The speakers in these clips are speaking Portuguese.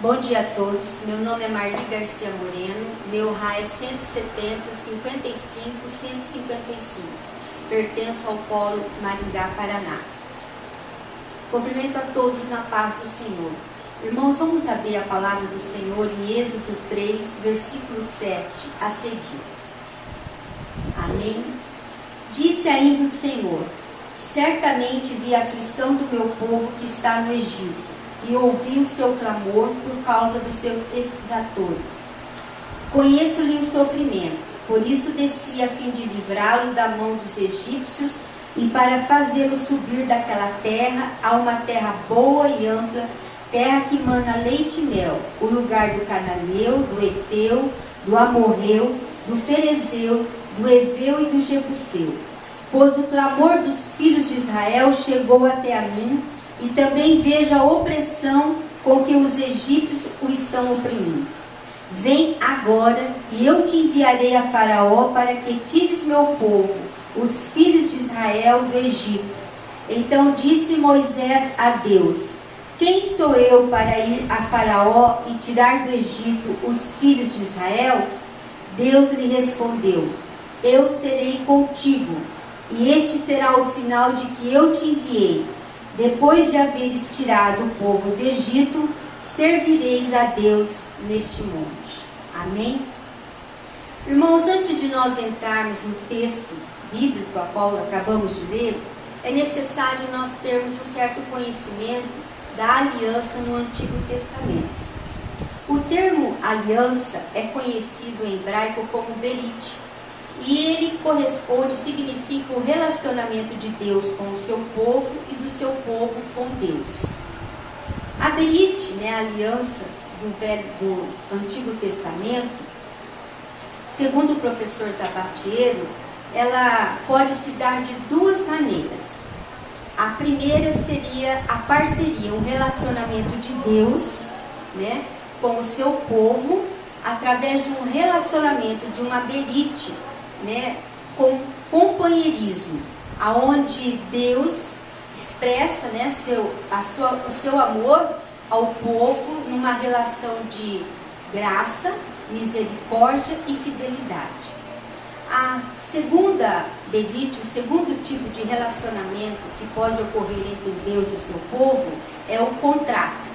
Bom dia a todos, meu nome é Marli Garcia Moreno, meu RA é 170, 55, 155, pertenço ao Polo Maringá, Paraná. Cumprimento a todos na paz do Senhor. Irmãos, vamos abrir a palavra do Senhor em Êxodo 3, versículo 7, a seguir. Amém? Disse ainda o Senhor: certamente vi a aflição do meu povo que está no Egito, e ouvi o seu clamor por causa dos seus exatores. Conheço-lhe o sofrimento, por isso desci a fim de livrá-lo da mão dos egípcios e para fazê-lo subir daquela terra a uma terra boa e ampla, terra que mana leite e mel, o lugar do cananeu, do eteu, do amorreu, do ferezeu, do eveu e do jebuseu. Pois o clamor dos filhos de Israel chegou até a mim, e também vejo a opressão com que os egípcios o estão oprimindo. Vem agora, e eu te enviarei a Faraó para que tires meu povo, os filhos de Israel, do Egito. Então disse Moisés a Deus: quem sou eu para ir a Faraó e tirar do Egito os filhos de Israel? Deus lhe respondeu: eu serei contigo, e este será o sinal de que eu te enviei. Depois de haveres tirado o povo do Egito, servireis a Deus neste monte. Amém? Irmãos, antes de nós entrarmos no texto bíblico, a qual acabamos de ler, é necessário nós termos um certo conhecimento da aliança no Antigo Testamento. O termo aliança é conhecido em hebraico como berit, e ele corresponde, significa o relacionamento de Deus com o seu povo e do seu povo com Deus. A berit, a aliança do Antigo Testamento, segundo o professor Tabatiero, ela pode se dar de duas maneiras. A primeira seria a parceria, um relacionamento de Deus, com o seu povo, através de um relacionamento, de uma berit, com companheirismo, aonde Deus expressa o seu amor ao povo numa relação de graça, misericórdia e fidelidade. A segunda berit, o segundo tipo de relacionamento que pode ocorrer entre Deus e o seu povo é o contrato.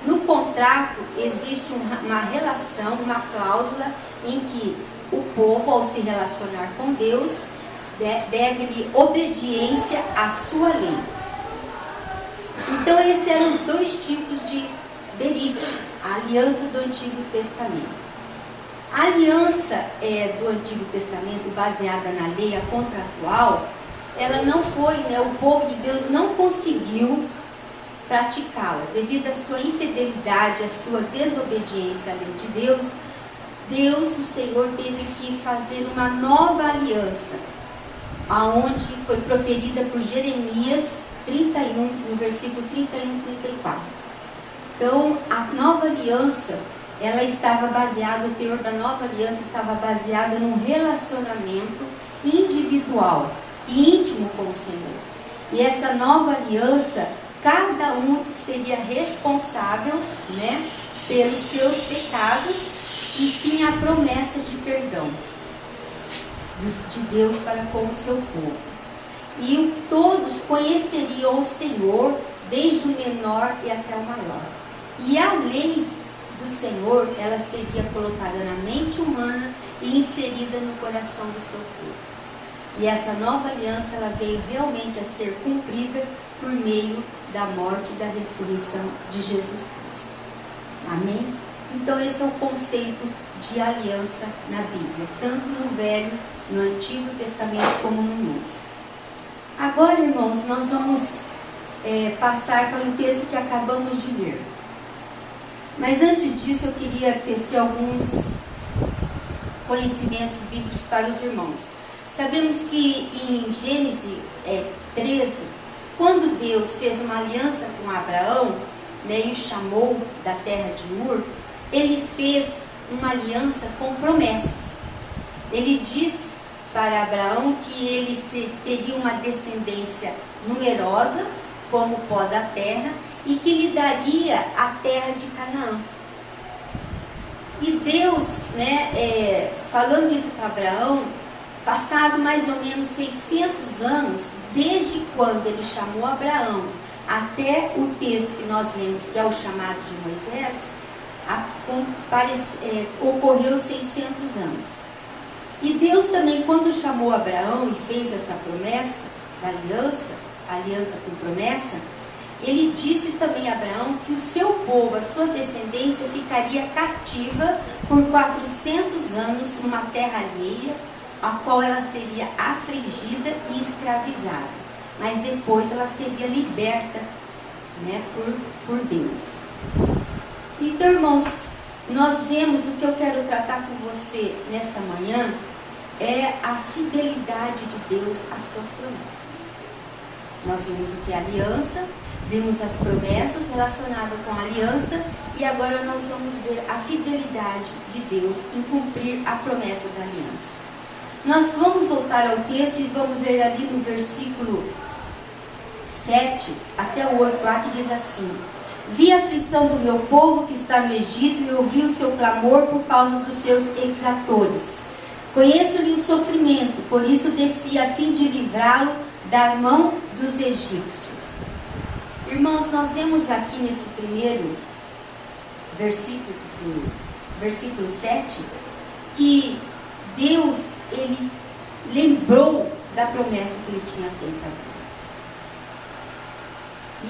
No contrato existe uma relação, uma cláusula em que o povo, ao se relacionar com Deus, deve-lhe obediência à sua lei. Então, esses eram os dois tipos de berit, a aliança do Antigo Testamento. A aliança do Antigo Testamento, baseada na lei, a contratual, ela não foi, o povo de Deus não conseguiu praticá-la, devido à sua infidelidade, à sua desobediência à lei de Deus. Deus, o Senhor, teve que fazer uma nova aliança, aonde foi proferida por Jeremias 31, no versículo 31 e 34. Então, a nova aliança, ela estava baseada, o teor da nova aliança estava baseado num relacionamento individual e íntimo com o Senhor. E essa nova aliança, cada um seria responsável, pelos seus pecados, e tinha a promessa de perdão de Deus para com o seu povo. E todos conheceriam o Senhor, desde o menor e até o maior. E a lei do Senhor, ela seria colocada na mente humana e inserida no coração do seu povo. E essa nova aliança, ela veio realmente a ser cumprida por meio da morte e da ressurreição de Jesus Cristo. Amém? Então, esse é o conceito de aliança na Bíblia, tanto no Velho, no Antigo Testamento, como no Novo. Agora, irmãos, nós vamos passar para o texto que acabamos de ler. Mas antes disso, eu queria tecer alguns conhecimentos bíblicos para os irmãos. Sabemos que em Gênesis 13, quando Deus fez uma aliança com Abraão, e o chamou da terra de Ur, ele fez uma aliança com promessas. Ele disse para Abraão que ele teria uma descendência numerosa, como o pó da terra, e que lhe daria a terra de Canaã. E Deus, falando isso para Abraão, passado mais ou menos 600 anos, desde quando ele chamou Abraão até o texto que nós lemos, que é o chamado de Moisés, ocorreu 600 anos. E Deus também, quando chamou Abraão e fez essa promessa da aliança com promessa, ele disse também a Abraão que o seu povo, a sua descendência, ficaria cativa por 400 anos numa terra alheia, a qual ela seria afligida e escravizada. Mas depois ela seria liberta, por Deus. Então, irmãos, nós vemos, o que eu quero tratar com você nesta manhã é a fidelidade de Deus às suas promessas. Nós vimos o que é aliança, vimos as promessas relacionadas com a aliança, e agora nós vamos ver a fidelidade de Deus em cumprir a promessa da aliança. Nós vamos voltar ao texto e vamos ler ali no versículo 7 até o 8a, que diz assim: vi a aflição do meu povo que está no Egito e ouvi o seu clamor por causa dos seus exatores. Conheço-lhe o sofrimento, por isso desci a fim de livrá-lo da mão dos egípcios. Irmãos, nós vemos aqui nesse primeiro versículo 7, que Deus, ele lembrou da promessa que ele tinha feito.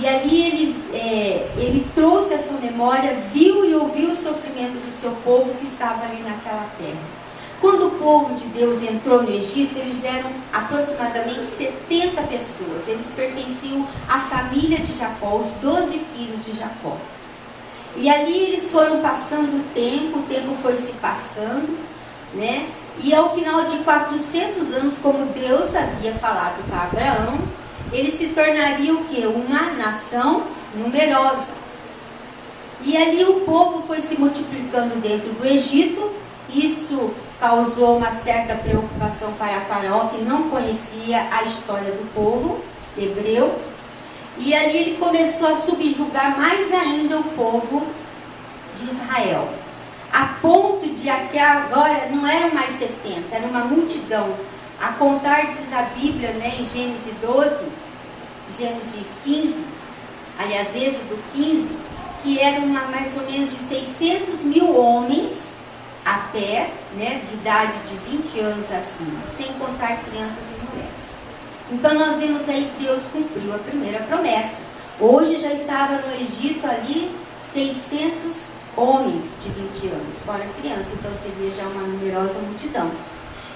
E ali ele trouxe a sua memória, viu e ouviu o sofrimento do seu povo que estava ali naquela terra. Quando o povo de Deus entrou no Egito, eles eram aproximadamente 70 pessoas. Eles pertenciam à família de Jacó, os 12 filhos de Jacó. E ali eles foram passando o tempo foi se passando, E ao final de 400 anos, como Deus havia falado para Abraão, eles se tornariam o quê? Uma nação numerosa. E ali o povo foi se multiplicando dentro do Egito. Isso causou uma certa preocupação para Faraó, que não conhecia a história do povo hebreu. E ali ele começou a subjugar mais ainda o povo de Israel. A ponto de que agora não eram mais 70, era uma multidão. A contar, diz a Bíblia, em Gênesis 12, Gênesis 15, aliás, Êxodo 15, que eram mais ou menos de 600 mil homens a pé, de idade de 20 anos acima, sem contar crianças e mulheres. Então nós vemos aí que Deus cumpriu a primeira promessa. Hoje já estava no Egito ali 600 homens de 20 anos, fora criança, então seria já uma numerosa multidão.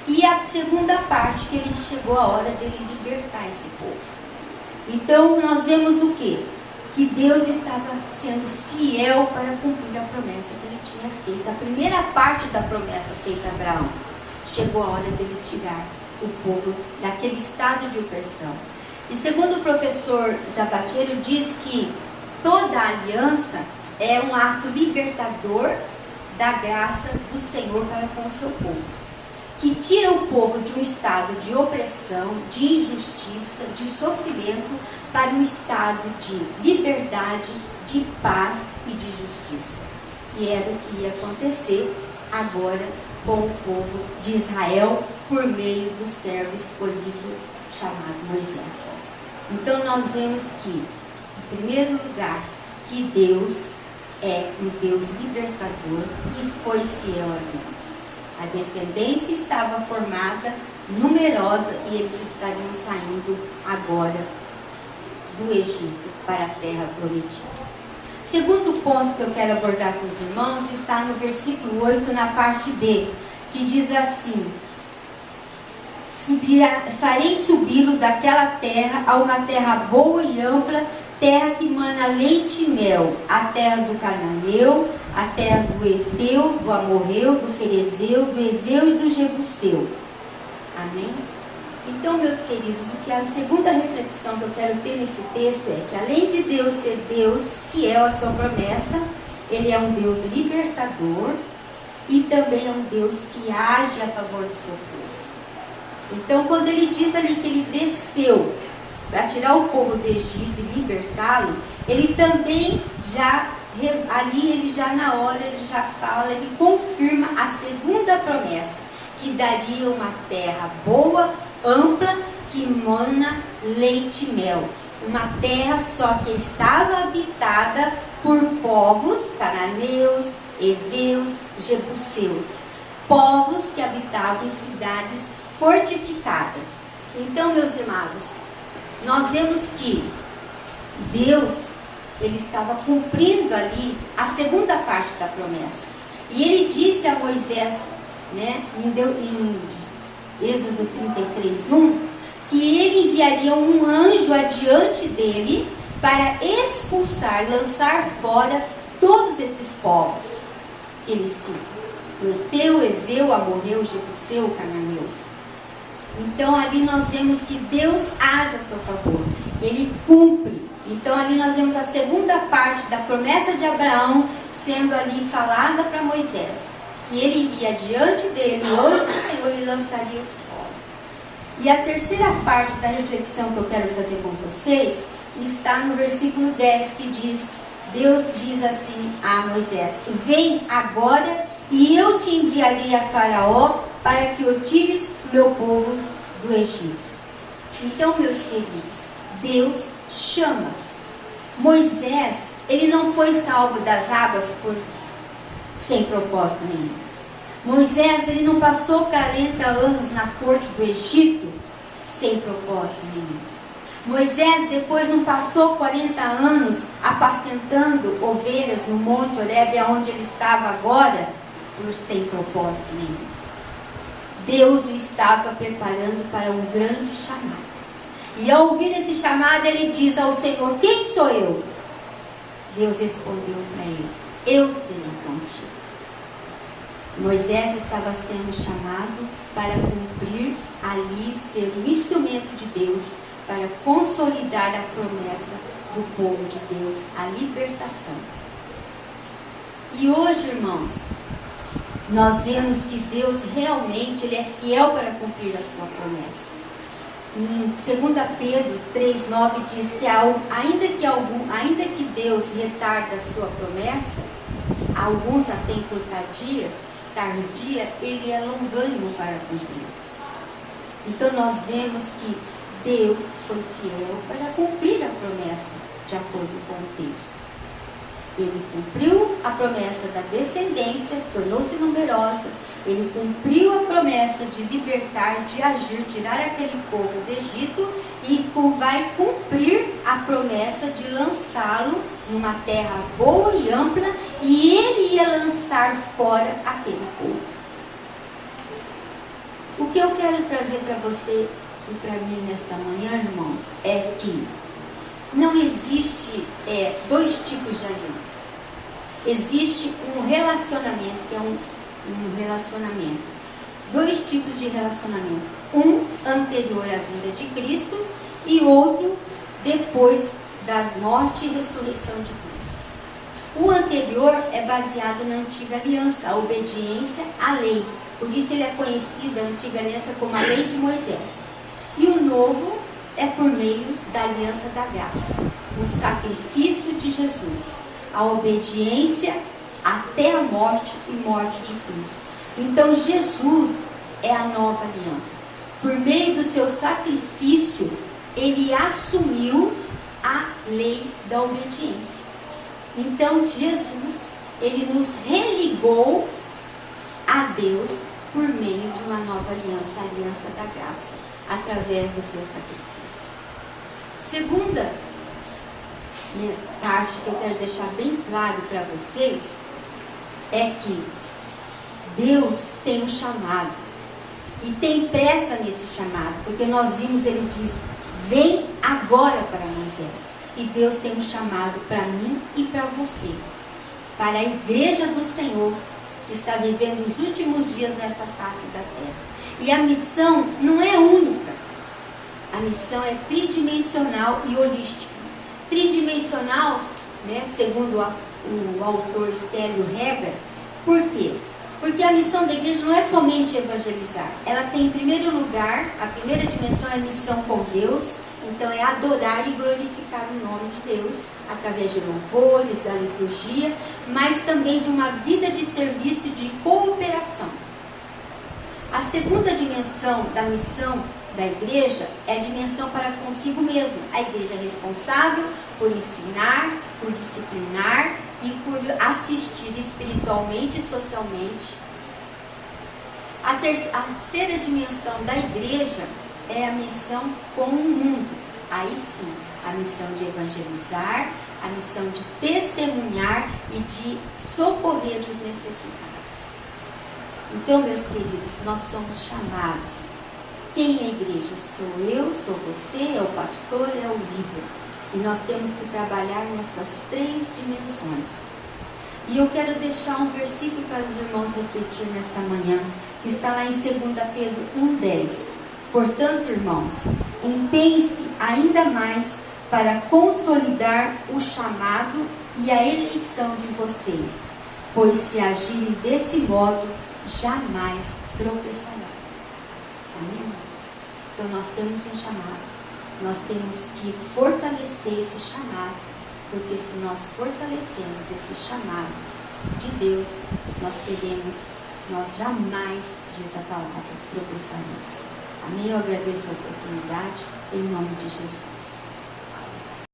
E a segunda parte, que ele chegou a hora dele libertar esse povo. Então nós vemos o quê? Que Deus estava sendo fiel para cumprir a promessa que ele tinha feito. A primeira parte da promessa feita a Abraão. Chegou a hora dele tirar o povo daquele estado de opressão. E segundo o professor Zabatiero, diz que toda a aliança é um ato libertador da graça do Senhor para com o seu povo, que tira o povo de um estado de opressão, de injustiça, de sofrimento, para um estado de liberdade, de paz e de justiça. E era o que ia acontecer agora com o povo de Israel, por meio do servo escolhido chamado Moisés. Então nós vemos que, em primeiro lugar, que Deus é um Deus libertador e foi fiel a Deus. A descendência estava formada, numerosa, e eles estariam saindo agora do Egito para a terra prometida. Segundo ponto que eu quero abordar com os irmãos está no versículo 8, na parte B, que diz assim: farei subi-lo daquela terra a uma terra boa e ampla, terra que mana leite e mel, a terra do Cananeu, a terra do Eteu, do Amorreu, do Ferezeu, do Eveu e do Jebuseu. Amém? Então, meus queridos, o que a segunda reflexão que eu quero ter nesse texto é que, além de Deus ser Deus fiel à sua promessa, Ele é um Deus libertador e também é um Deus que age a favor do seu povo. Então, quando Ele diz ali que Ele desceu para tirar o povo do Egito e libertá-lo, ele também ele já na hora, ele já fala, ele confirma a segunda promessa, que daria uma terra boa, ampla, que mana leite e mel. Uma terra só que estava habitada por povos cananeus, heveus, jebuseus. Povos que habitavam em cidades fortificadas. Então, meus amados, nós vemos que Deus, ele estava cumprindo ali a segunda parte da promessa. E ele disse a Moisés, né, em Êxodo 33:1, que ele enviaria um anjo adiante dele para expulsar, lançar fora todos esses povos que ele cita: o Eteu, Heveu, Amorreu, Jebuseu, Cananeu. Então ali nós vemos que Deus age a seu favor, ele cumpre. Então ali nós vemos a segunda parte da promessa de Abraão sendo ali falada para Moisés, que ele iria diante dele, o anjo do Senhor, ele lançaria os fora. E a terceira parte da reflexão que eu quero fazer com vocês está no versículo 10, que diz, Deus diz assim a Moisés: vem agora e eu te enviarei a Faraó para que o tires meu povo do Egito. Então, meus queridos, Deus chama. Moisés, ele não foi salvo das águas sem propósito nenhum. Moisés, ele não passou 40 anos na corte do Egito sem propósito nenhum. Moisés depois não passou 40 anos apacentando ovelhas no Monte Horebe, onde ele estava agora, sem propósito nenhum. Deus o estava preparando para um grande chamado. E ao ouvir esse chamado, ele diz ao Senhor: quem sou eu? Deus respondeu para ele: eu serei contigo. Moisés estava sendo chamado para cumprir ali, ser um instrumento de Deus para consolidar a promessa do povo de Deus, a libertação. E hoje, irmãos, nós vemos que Deus realmente ele é fiel para cumprir a sua promessa. Em 2 Pedro 3,9 diz que ainda que Deus retarde a sua promessa, alguns a têm por tardia, ele é longânimo para cumprir. Então nós vemos que Deus foi fiel para cumprir a promessa, de acordo com o texto. Ele cumpriu a promessa da descendência, tornou-se numerosa. Ele cumpriu a promessa de libertar, de agir, tirar aquele povo do Egito, e vai cumprir a promessa de lançá-lo numa terra boa e ampla, e ele ia lançar fora aquele povo. O que eu quero trazer para você e para mim nesta manhã, irmãos, é que não existe dois tipos de aliança. Existe um relacionamento, que é um relacionamento. Dois tipos de relacionamento. Um anterior à vinda de Cristo e outro depois da morte e ressurreição de Cristo. O anterior é baseado na antiga aliança, a obediência à lei. Por isso ele é conhecido, a antiga aliança, como a lei de Moisés. E o novo é por meio da aliança da graça, o sacrifício de Jesus, a obediência até a morte e morte de cruz. Então Jesus é a nova aliança. Por meio do seu sacrifício, ele assumiu a lei da obediência. Então Jesus, ele nos religou a Deus por meio de uma nova aliança, a aliança da graça, através do seu sacrifício. Segunda parte que eu quero deixar bem claro para vocês é que Deus tem um chamado e tem pressa nesse chamado, porque nós vimos, ele diz: vem agora para Moisés. E Deus tem um chamado para mim e para você, para a igreja do Senhor que está vivendo os últimos dias nessa face da terra. E a missão não é única, a missão é tridimensional e holística. Tridimensional, né, segundo o autor Stélio Rega. Por quê? Porque a missão da igreja não é somente evangelizar. Ela tem, em primeiro lugar, a primeira dimensão é a missão com Deus, Então é adorar e glorificar o nome de Deus através de louvores, da liturgia, mas também de uma vida de serviço e de cooperação. A segunda dimensão da missão da igreja é a dimensão para consigo mesmo. A igreja é responsável por ensinar, por disciplinar e por assistir espiritualmente e socialmente. A terceira dimensão da igreja é a missão com o mundo. Aí sim, a missão de evangelizar, a missão de testemunhar e de socorrer os necessitados. Então, meus queridos, nós somos chamados. Quem é a igreja? Sou eu, sou você, é o pastor, é o líder. E nós temos que trabalhar nessas três dimensões. E eu quero deixar um versículo para os irmãos refletir nesta manhã, que está lá em 2 Pedro 1,10. Portanto, irmãos, empenhe-se ainda mais para consolidar o chamado e a eleição de vocês, pois se agirem desse modo, jamais tropeçarão. Amém, irmãos? Então nós temos um chamado, nós temos que fortalecer esse chamado, porque se nós fortalecemos esse chamado de Deus, nós jamais, diz a palavra, tropeçaremos. Amém? Eu agradeço a oportunidade, em nome de Jesus.